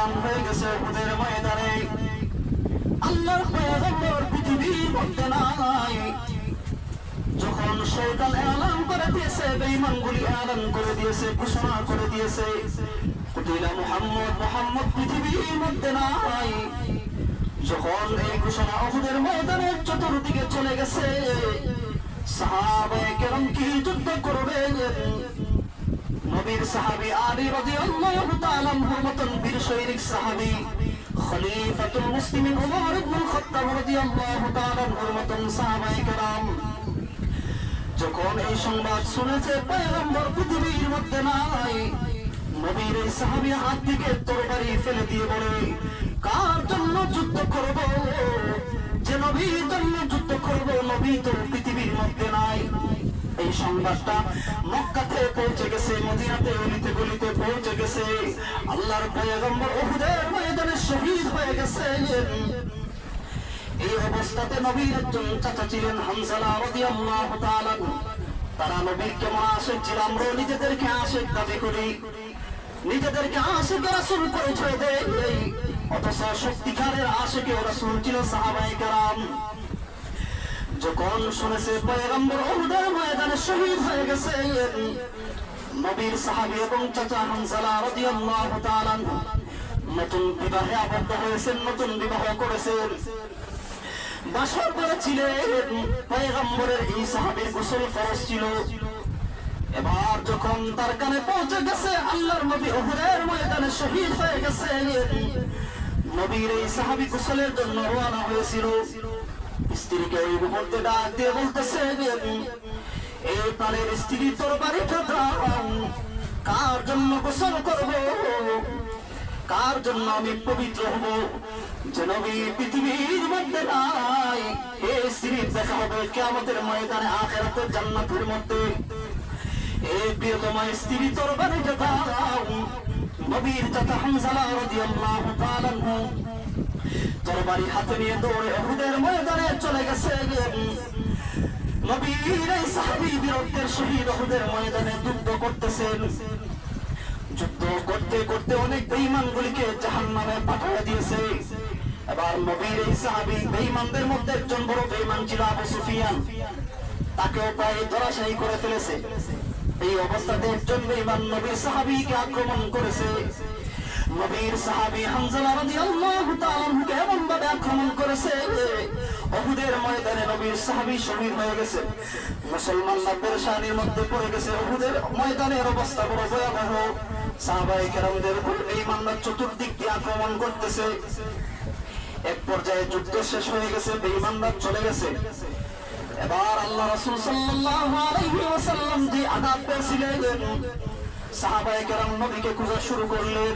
এলান হয়ে গেছে উহুদের ময়দানে। আল্লাহর পয়গম্বর পৃথিবীর মধ্যে নাই। যখন শয়তান এলান করে দিয়েছে, বেঈমানগুলি এলান করে দিয়েছে, ঘোষণা করে দিয়েছে কুতিলা মুহাম্মদ, মুহাম্মদ পৃথিবীর মধ্যে নাই। যখন এই ঘোষণা উহুদের ময়দানের চতুর্দিকে চলে গেছে, সাহাবায়ে কেরাম কি যুদ্ধ করবেন? নবীর সাহাবী আলী রাদিয়াল্লাহু তাআলা আনহুর মতন বীর সৈনিক সাহাবী, খলিফাতুল মুসলিমিন ওমর ইবনুল খাত্তাব রাদিয়াল্লাহু তাআলা আনহুর মতন সাহাবায়ে কেরাম যখন এই সংবাদ শুনেছে পয়গম্বর পৃথিবীর মধ্যে নাই, নবীর এই সাহাবী হাত থেকে তরবারি ফেলে দিয়ে বলে, কার জন্য যুদ্ধ করব? যে নবীর জন্য যুদ্ধ করব, নবী তো পৃথিবীর মধ্যে নাই। এই সংবাদটা মক্কাতে পৌঁছে গেছে, মদিনাতে অলিতে গলিতে পৌঁছে গেছে। আল্লাহর পয়গম্বর উহুদের ময়দানে শহীদ হয়ে গেছে। এই অবস্থাতে নবীর একজন চাচা ছিলেন হানজালা রাদিয়াল্লাহু তাআলা। তারা নবীর কেমন আশিক ছিল, আমরা নিজেদেরকে আশিক দাবি করি, নিজেদেরকে আশিক রাসূল পরিচয় দেই, অথচ সত্যিকারের আশিক রাসূল ছিল সাহাবায়ে কেরাম। যখন শুনেছে পয়গম্বর উহুদের ময়দানে শহীদ হয়ে গেছে, নবীর সাহাবী এবং চাচা হানজালা রাদিয়াল্লাহু তাআলা নতুন বিবাহে আবদ্ধ হয়েছেন, নতুন বিবাহ করেছেন। বাসর করেছিলেন। পয়গম্বরের এই সাহাবীর গোসল ফরজ ছিল। এবার যখন তার কানে পৌঁছে গেছে আল্লাহর নবী উহুদের ময়দানে শহীদ হয়ে গেছে, নবীর এই সাহাবী গোসলের জন্য রওনা হয়েছিল। স্ত্রীকে এই মুহূর্তে ডাক দিয়ে বলতেছে, এই প্রাণের স্ত্রী তরবারিটা দাও, কার জন্য গোসল করব? কার জন্য আমি পবিত্র হব? যে নবী পৃথিবীর মধ্যে নাই, এই স্ত্রীর দেখা হবে কিয়ামতের ময়দানে, আখিরাতের জান্নাতের মধ্যে। এই প্রিয়তমা স্ত্রী তরবারিটা দাও। নবীর চাচা হানজালা রাদিয়াল্লাহু তাআলা তরবারি হাতে নিয়ে দৌড়ে উহুদের ময়দানে চলে গেছে। নবীর এই সাহাবী বীরত্বের শহীদ উহুদের ময়দানে যুদ্ধ করতেছেন। যুদ্ধ করতে করতে অনেক বেঈমানগুলিকে জাহান্নামে পাঠিয়ে দিয়েছে। এবার নবীর এই সাহাবী, বেঈমানদের মধ্যে একজন বড় বেঈমান ছিল আবু সুফিয়ান, তাকেও প্রায় ধরাশায়ী করে ফেলেছে। এই অবস্থাতে একজন বেঈমান নবীর সাহাবীকে আক্রমণ করেছে। নবীর সাহাবী হানজালা রাদিয়াল্লাহু তাআলা আনহুকে এমন ভাবে আক্রমণ করেছে, উহুদের ময়দানে নবীর সাহাবী শহীদ হয়ে গেছে। মুসলমানরা পেরেশানির মধ্যে পড়ে গেছে। উহুদের ময়দানের অবস্থা বড় ভয়াবহ। সাহাবায়ে কেরামদের উপর বেঈমানরা চতুর্দিক দিয়ে আক্রমণ করতেছে। এক পর্যায়ে যুদ্ধ শেষ হয়ে গেছে, বেঈমানরা চলে গেছে। এবার আল্লাহ রাসূল সাল্লাল্লাহু আলাইহি ওয়াসাল্লাম যে আযাব পেয়েছিলেন, সাহাবায়ে কেরাম নবীকে খোঁজা শুরু করলেন।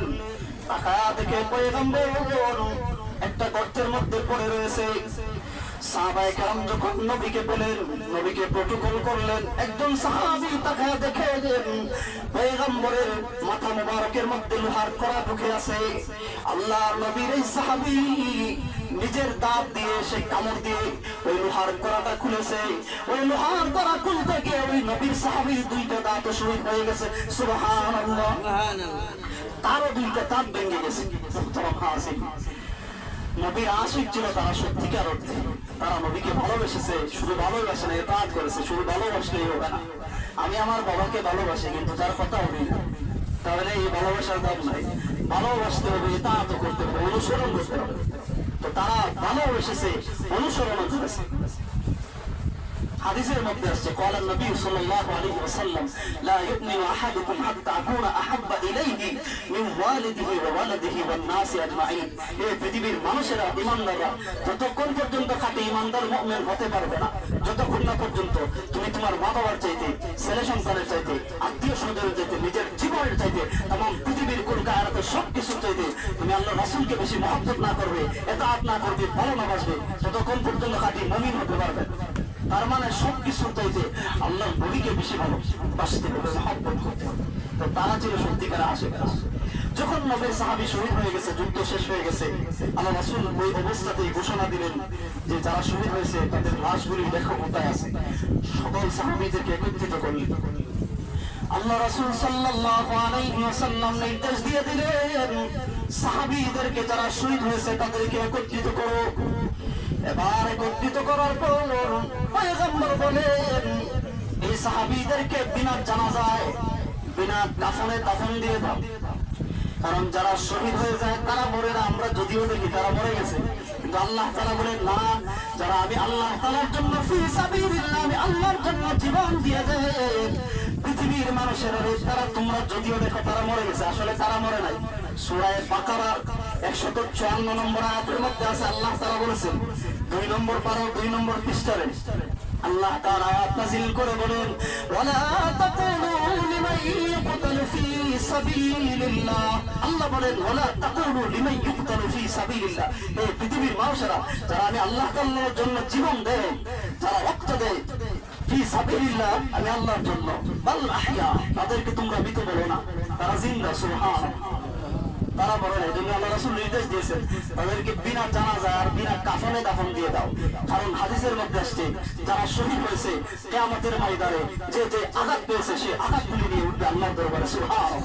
তাকায়া দেখে পয়গম্বর একটা গর্তের মধ্যে পড়ে রয়েছে। সাহাবায়ে কেরাম যখন নবীকে বলেন, নবীকে প্রটোকল করলেন, একজন সাহাবী তাকায়া দেখে পয়গম্বরের মাথা মুবারকের মধ্যে লোহার কড়া ঢুকে আছে। আল্লাহর নবীর এই সাহাবী নিজের দাঁত দিয়ে, সে কামড় দিয়ে ওই লোহার কড়াটা খুলেছে। ওই লোহার কড়া খুলতে গিয়ে ওই নবীর সাহাবীর দুইটা দাঁত শহীদ হয়ে গেছে। সুবহানাল্লাহ। তারও দুইটা দাঁত ভেঙে গেছে। নবীর আশিক ছিল তারা সত্যিকার অর্থে। তারা নবীকে ভালোবেসেছে, শুধু ভালোবাসে না, ইতাআত করেছে। শুধু ভালোবাসলেই হবে না। আমি আমার বাবাকে ভালোবাসি, কিন্তু তার কথা হবে না, তাহলে এই ভালোবাসার দাম নাই। ভালোবাসতে হবে, ইতাআত করতে হবে, অনুসরণ করতে হবে। তো তারা ভালোবেসেছে, অনুসরণ করেছে। হাদিসের মধ্যে আসছে, قال النبي صلى الله عليه وسلم لا يؤمن احدكم حتى اكون احب اليه من والده وولده والناس اجمعين। এই পৃথিবীর মানুষেরা, ঈমানদাররা যতক্ষণ পর্যন্ত খাঁটি ঈমানদার মুমিন হতে পারবে না, যতক্ষণ না পর্যন্ত তুমি তোমার মা বাবার চাইতে, ছেলে সন্তানের চাইতে, আত্মীয় স্বজনের চাইতে, নিজের জীবনের চাইতে, तमाम পৃথিবীর কোন কায়নাতের সবকিছু চাইতে তুমি আল্লাহর রাসূলকে বেশি মহব্বত না করবে, ইতাআত না করবে, ভালো না বাসবে, ততক্ষণ পর্যন্ত খাঁটি মুমিন হতে পারবে। তার মানে সবকিছু চাইতে আল্লাহর নবীকে বেশি ভালোবাসতে হবে, মহব্বত করতে হবে। তো তারা ছিল সত্যিকার আশিক। যখন নবীর সাহাবী শহীদ হয়ে গেছে, যুদ্ধ শেষ হয়ে গেছে, আল্লাহ রাসূল ওই অবস্থাতেই ঘোষণা দিলেন যে যারা শহীদ হয়েছে তাদের লাশগুলি দেখা কোথায় আছে। সকল সাহাবীদেরকে একত্রিত করলেন। আল্লাহ রাসূল সাল্লাল্লাহু আলাইহি ওয়াসাল্লাম নির্দেশ দিয়ে দিলেন, সাহাবীদেরকে যারা শহীদ হয়েছে তাদেরকে একত্রিত করো। এবার একত্রিত করার পর পয়গম্বর বলেন এই সাহাবীদেরকে বিনা জানাজায় বিনা কাফনে দাফন দিয়ে দাও। কারণ যারা শহীদ হয়ে যায় তারা মরে না, আমরা যদিও দেখি তারা মরে গেছে, কিন্তু আল্লাহ তাআলা বলেন না, যারা আমি আল্লাহ তাআলার জন্য ফি সাবিলিল্লাহ আমি আল্লাহর জন্য জীবন দিয়ে দেয় পৃথিবীর মানুষের তারা তোমরা যদিও দেখো তারা মরে গেছে, আসলে তারা মরে নাই। সূরা বাকারার 154 নম্বর আয়াতের মধ্যে আছে আল্লাহ তাআলা বলেছেন 2 নম্বর পারা 2 নম্বর পৃষ্ঠারে আল্লাহ তাআলা আয়াত নাযিল করে বলেন ওয়ালা তাকুলু লিমান ইউকতালু ফি সাবিলিল্লাহ। আল্লাহ বলেন ওয়ালা তাকুলু লিমান ইউকতালু ফি সাবিলিল্লাহ, এই পৃথিবীর মানুষেরা যারা আমি আল্লাহ তাআলার জন্য জীবন দেয়, যারা রক্ত দেয় ফি সাবিলিল্লাহ আমি আল্লাহর জন্য, বাল আহইয়া তাদেরকে তোমরা মৃত বলো না, তারা জিন্দা। সুবহানাল্লাহ, তারা বলে না। এই জন্য আল্লাহ রাসূল নির্দেশ দিয়েছেন তাদেরকে বিনা জানাজা আর বিনা কাফনে দাফন দিয়ে দাও। কারণ হাদিসের মধ্যে আসছে যারা শহীদ হয়েছে কিয়ামতের ময়দানে যে যে আঘাত পেয়েছে সে আঘাতগুলি নিয়ে উঠবে আল্লাহর দরবারে। সুবহানাল্লাহ,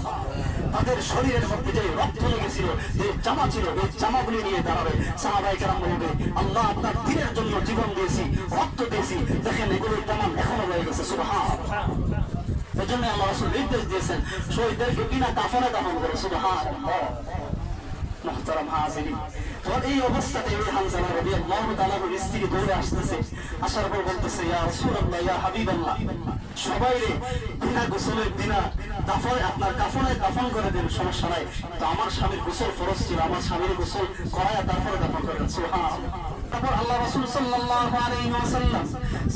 তাদের শরীরের মধ্যে যে রক্ত লেগেছিল, যে জামা ছিল, এই জামাগুলি নিয়ে দাঁড়াবে। সাহাবায়ে কেরাম বলবে আল্লাহ আপনার দ্বীনের জন্য জীবন দিয়েছি, রক্ত দিয়েছি, দেখেন এগুলোর প্রমাণ এখনো রয়ে গেছে। সুবহানাল্লাহ, এজন্য আল্লাহ রাসূল নির্দেশ দিয়েছেন শহীদদেরকে বিনা কাফনে দাফন করে। সুবহানাল্লাহ, মুহতারাম হাজিরিন, এই অবস্থাতে ওই হানজালা রাদিয়াল্লাহু তাআলা এর স্ত্রী দৌড়ে আসতেছে, আসার পর বলতেছে ইয়া রাসূলুল্লাহ ইয়া হাবিবাল্লাহ, সবাইরে বিনা গোসলের বিনা দাফনে আপনার কাফনে দাফন করে দেন, সমস্যা নাই। তো আমার স্বামীর গোসল ফরজ ছিল, আমার স্বামীর গোসল করায়া তারপরে দাফন করেন। সুবহানাল্লাহ, তারপর আল্লাহ রাসূল সাল্লাল্লাহু আলাইহি ওয়াসাল্লাম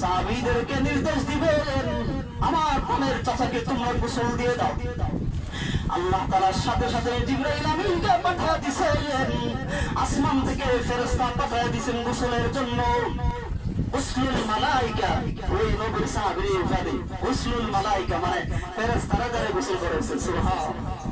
সাহাবীদেরকে নির্দেশ দিবেন আমার বোনের চাচাকে তোমরা গোসল দিয়ে দাও। আল্লাহ তাআলার সাথে সাথে জিবরাইল আমিনকে পাঠিয়ে দিয়েছেন, আসমান থেকে ফেরেশতা পাঠিয়ে দিয়েছেন গোসলের জন্য। গুসলুল মালায়েকা, ওই নবীর সাহাবীর ইফাদে গুসলুল মালায়েকা মানে ফেরেশতারা যারা গোসল করেছে। সুবহানাল্লাহ,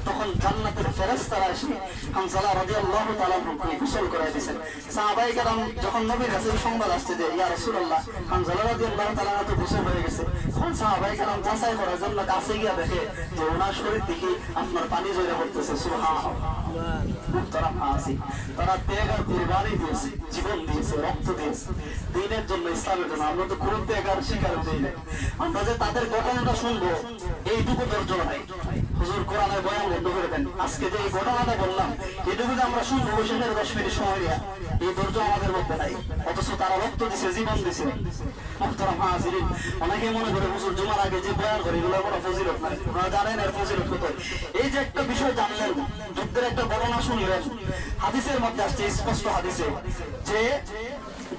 তখন জান্নাতের ফেরেশতারা এসে হানজালা রাদিয়াল্লাহু তাআলা আনহুকে গোসল করায় দিয়েছেন। সাহাবায়ে কেরাম যখন নবীর কাছে সংবাদ আসছে যে ইয়া রাসূলুল্লাহ হানজালা রাদিয়াল্লাহু তাআলা তো গোসল হয়ে গেছে, তখন সাহাবায়ে কেরাম যাচাই করার জন্য কাছে গিয়ে দেখে যে ওনার শরীর থেকে আপনার পানি ঝরে পড়তেছে। সুবহানাল্লাহ, মুহতারাম হাজির, তারা ত্যাগ আর কুরবানি দিয়েছে, জীবন দিয়েছে, রক্ত দিয়েছে দ্বীনের জন্য, ইসলামের জন্য। আমরা তো কোনো ত্যাগ আর স্বীকার করি না। আমরা যে তাদের ঘটনাটা শুনবো এইটুকু ধৈর্য নাই। হুজুর কোরআনের বয়ান বন্ধ করে দেন, আজকে যে এই ঘটনাটা বললাম এটুকু যে আমরা শুনবো বৈশাখের 10 মিনিট সময় দেয়া, এই ধৈর্য আমাদের মধ্যে নাই। অথচ তারা রক্ত দিছে, জীবন দিছে। মুহতারাম হাজিরিন, অনেকে মনে করে হুজুর জুমার আগে যে বয়ান করে এগুলো কোনো ফজিলত নাই। আপনারা জানেন এর ফজিলত কত। এই যে একটা বিষয় জানলেন, যুদ্ধের একটা ঘটনা শুনলেন, হাদিসের মধ্যে আসছে স্পষ্ট হাদিসে যে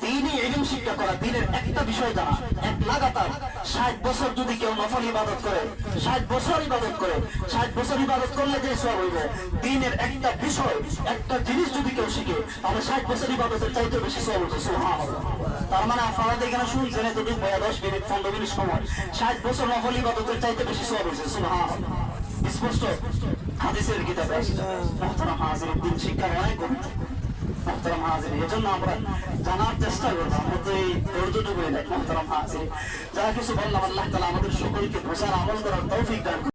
দ্বীনি ইলম শিক্ষা করা, দ্বীনের একটা বিষয় জানা, এক লাগাতার 60 বছর যদি কেউ নফল ইবাদত করে, 60 বছর ইবাদত করে, 60 বছর ইবাদত করলে যে সওয়াব হইবে, দ্বীনের একটা বিষয় একটা জিনিস যদি কেউ শিখে তাহলে 60 বছর ইবাদতের চাইতে বেশি সওয়াব হবে। সুবহানাল্লাহ, তার মানে আপনারা এখানে শুনছেন এতটুকু 10 মিনিট 15 মিনিট সময় 60 বছর নফল ইবাদতের চাইতে বেশি সওয়াব হয়েছে। সুবহানাল্লাহ, স্পষ্ট হাদিসের কিতাবে আসছে। মুহতারাম হাজিরিন, দ্বীন শিক্ষার অনেক গুরুত্ব। মুহতারাম হাজিরিন, এজন্য আমরা জানার চেষ্টা করবো, আমরা তো এই ধৈর্যটুকু নাই। মুহতারাম হাজিরিন, যারা কিছু বললাম আল্লাহ তাআলা আমাদের সকলকে বোঝার আমল করার তৌফিক দান।